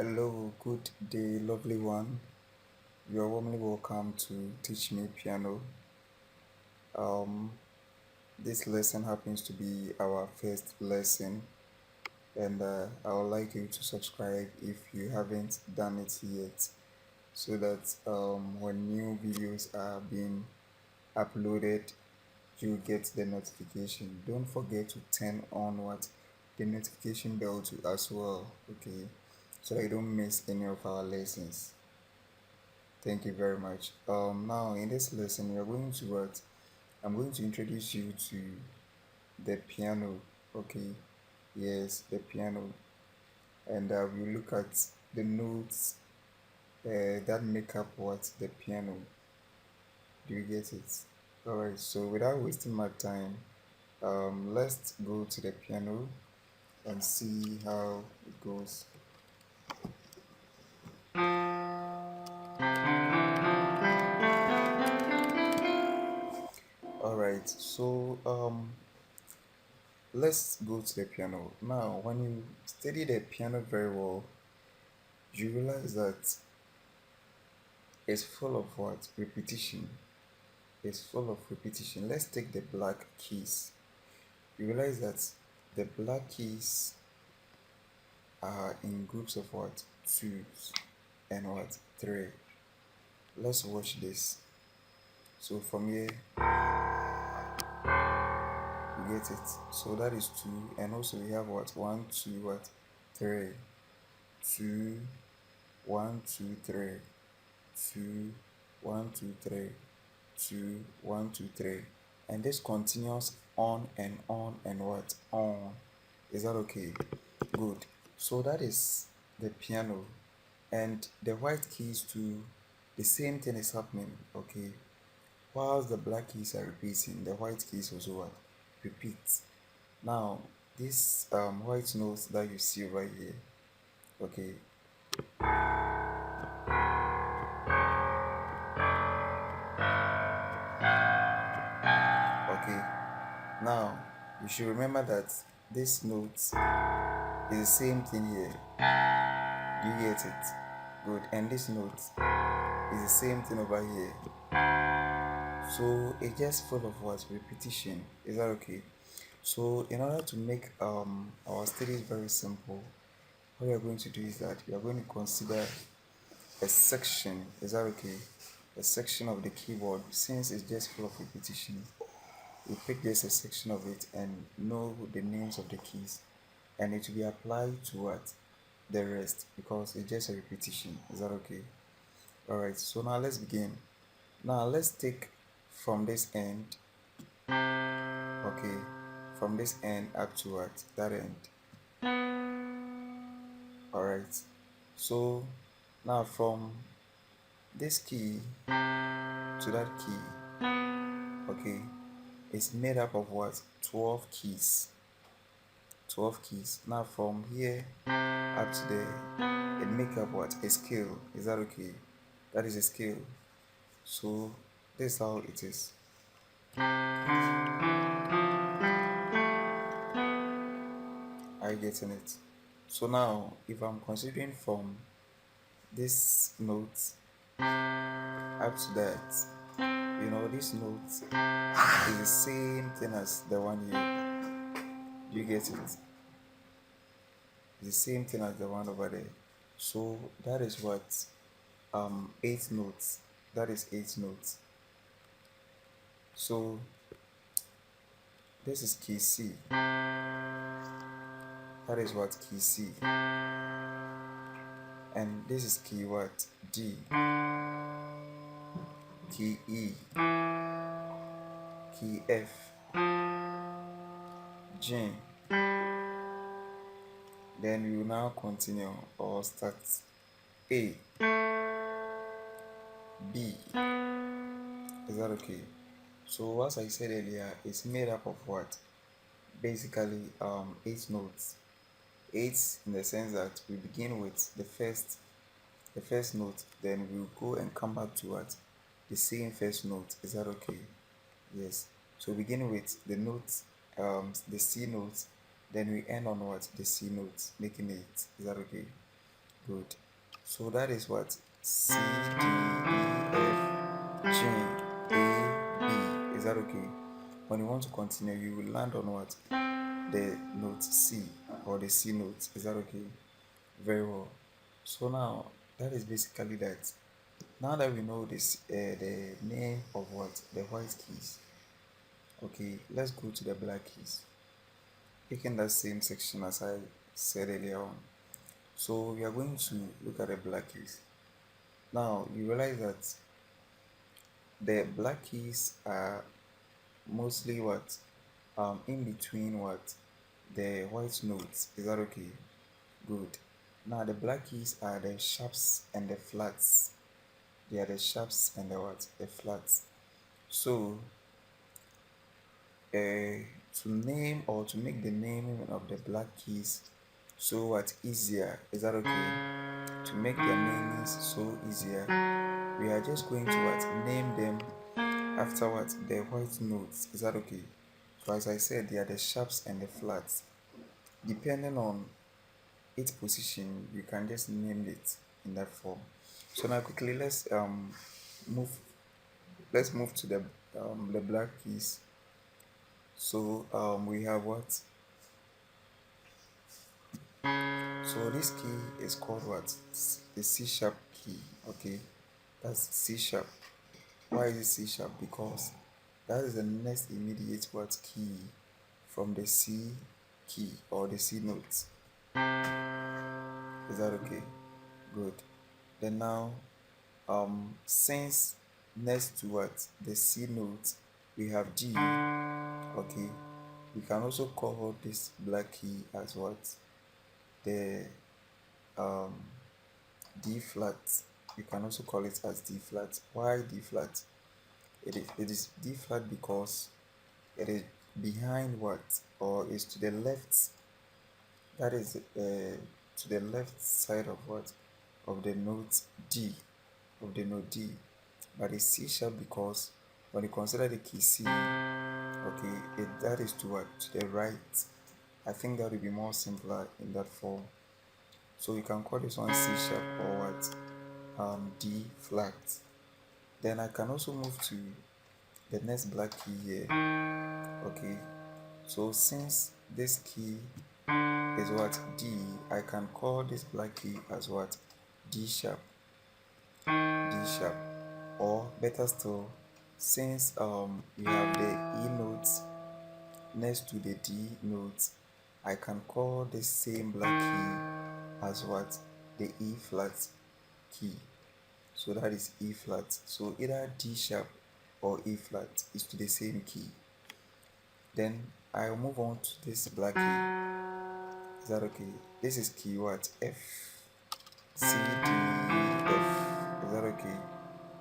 Hello, good day, lovely one. You are warmly welcome to Teach Me Piano. Um, this lesson happens to be our first lesson, and I would like you to subscribe if you haven't done it yet, so that when new videos are being uploaded, you get the notification. Don't forget to turn on the notification bell to as well, okay, so that you don't miss any of our lessons. Thank you very much. Now in this lesson, we are going to what? I'm going to introduce you to the piano. Okay, yes, the piano, and we look at the notes that make up what the piano. Do you get it? All right. So without wasting my time, let's go to the piano and see how it goes. All right. So let's go to the piano. Now, when you study the piano very well, you realize that it's full of what? Repetition. It's full of repetition. Let's take the black keys. You realize that the black keys are in groups of what? Twos and what? Three. Let's watch this. So from here, you get it. So that is two, and also we have what? One, two, what? Three. Two, one, two, three. Two, one, two, three. Two, one, two, three. And this continues on and on and what? On. Is that okay? Good. So that is the piano. And the white keys too, the same thing is happening. Okay. Whilst the black keys are repeating, the white keys also what? Repeat. Now, this white notes that you see right here, okay, okay. Now, you should remember that this note is the same thing here. Do you get it? Good. And this note is the same thing over here. So it's just full of what? Repetition. Is that okay? So in order to make our studies very simple, what we are going to do is that we are going to consider a section. Is that okay? A section of the keyboard, since it's just full of repetition. We pick just a section of it and know the names of the keys, and it will be applied to what? The rest, because it's just a repetition. Is that okay? Alright, so now let's begin. Now let's take from this end, okay, from this end up to what? That end. Alright, so now from this key to that key, okay, it's made up of what? 12 keys. 12 keys. Now from here up to there, it make up what? A scale. Is that okay? That is a scale. So this is how it is. Are you getting it? So now, if I'm considering from this note up to that, this note is the same thing as the one here. Do you get it? It's the same thing as the one over there. So that is what 8 notes. That is 8 notes. So this is key C. That is what? Key C. And this is key what? D. Key E. Key F. G. Then we will now continue or start A. B. Is that okay? So as I said earlier, it's made up of what? Basically 8 notes. 8 in the sense that we begin with the first note, then we'll go and come back to what? The same first note. Is that okay? Yes. So begin with the notes, the C notes, then we end on what? The C notes, making it. Is that okay? Good. So that is what C, D, E, F, G, A, B. Is that okay? When you want to continue, you will land on what? The note C or the C note. Is that okay? Very well. So now that is basically that. Now that we know this, the name of what the white keys. Okay, let's go to the black keys. Taking that same section as I said earlier on. So we are going to look at the black keys. Now you realize that the black keys are mostly what in between what the white notes. Is that okay? Good. Now the black keys are the sharps and the flats. They are the sharps and the what? The flats. So to name or to make the naming of the black keys so what easier. Is that okay? To make their namings so easier, we are just going to what name them after what the white notes. Is that okay? So as I said, they are the sharps and the flats. Depending on its position, you can just name it in that form. So now quickly move let's move to the black keys. So we have what? So this key is called what? The C sharp key. Okay, that's C sharp. Why is it C sharp? Because that is the next immediate what key from the C key or the C note. Is that okay? Good. Then now, since next to what the C note we have G. Okay, we can also call this black key as what the um D flat. You can also call it as D flat. Why D flat? It is D flat because it is behind what or is to the left. That is to the left side of what of the note D of the note D. But it's C sharp because when you consider the key C, okay, that is to what to the right. I think that would be more simpler in that form. So you can call this one C sharp or what D flat. Then I can also move to the next black key here. Okay, so since this key is what D, I can call this black key as what D sharp, D sharp, or better still, since we have the E notes next to the D notes, I can call this same black key as what the E flat key. So that is E flat. So either D sharp or E flat is to the same key. Then I'll move on to this black key. Is that okay? This is key what? F, C, D, F. Is that okay?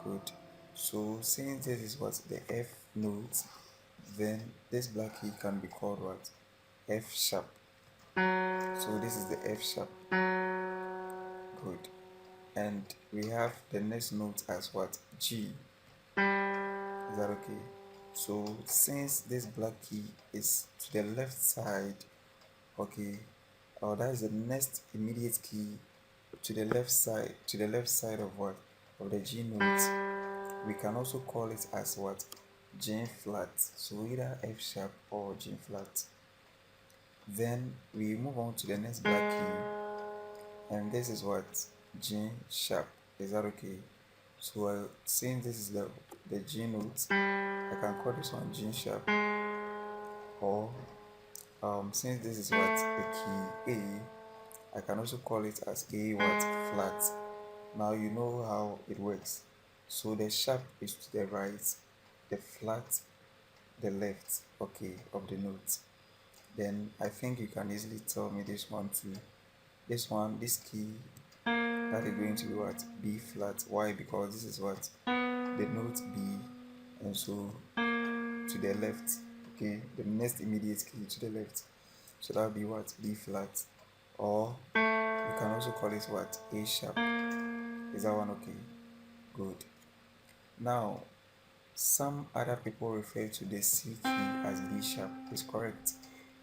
Good. So since this is what the F note, then this black key can be called what? F sharp. So this is the F sharp. Good. And we have the next note as what? G. Is that okay? So since this black key is to the left side, okay, that is the next immediate key to the left side of what? Of the G note. We can also call it as what? G flat. So either F sharp or G flat. Then we move on to the next black key, and this is what? G sharp. Is that okay? So since this is the G note, I can call this one G sharp, or since this is what the key A, I can also call it as A what flat. Now you know how it works. So the sharp is to the right, the flat the left, okay, of the note. Then I think you can easily tell me this one too. This key, that is going to be what? B flat. Why? Because this is what? The note B, and so to the left, okay, the next immediate key to the left. So that would be what? B flat. Or you can also call it what? A sharp. Is that one okay? Good. Now, some other people refer to the C key as B sharp. Is correct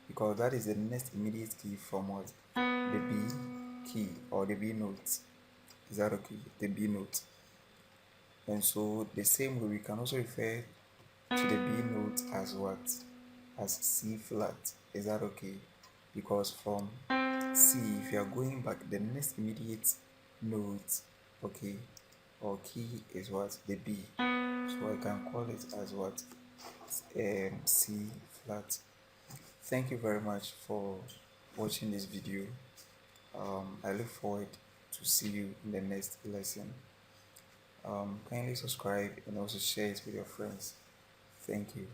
because that is the next immediate key from what? The B. key or the B note. Is that okay? The B note. And so the same way we can also refer to the B note as what? As C flat. Is that okay? Because from C, if you are going back, the next immediate note, okay, or key is what? The B. So I can call it as what? C flat. Thank you very much for watching this video. I look forward to see you in the next lesson. Kindly subscribe and also share it with your friends. Thank you.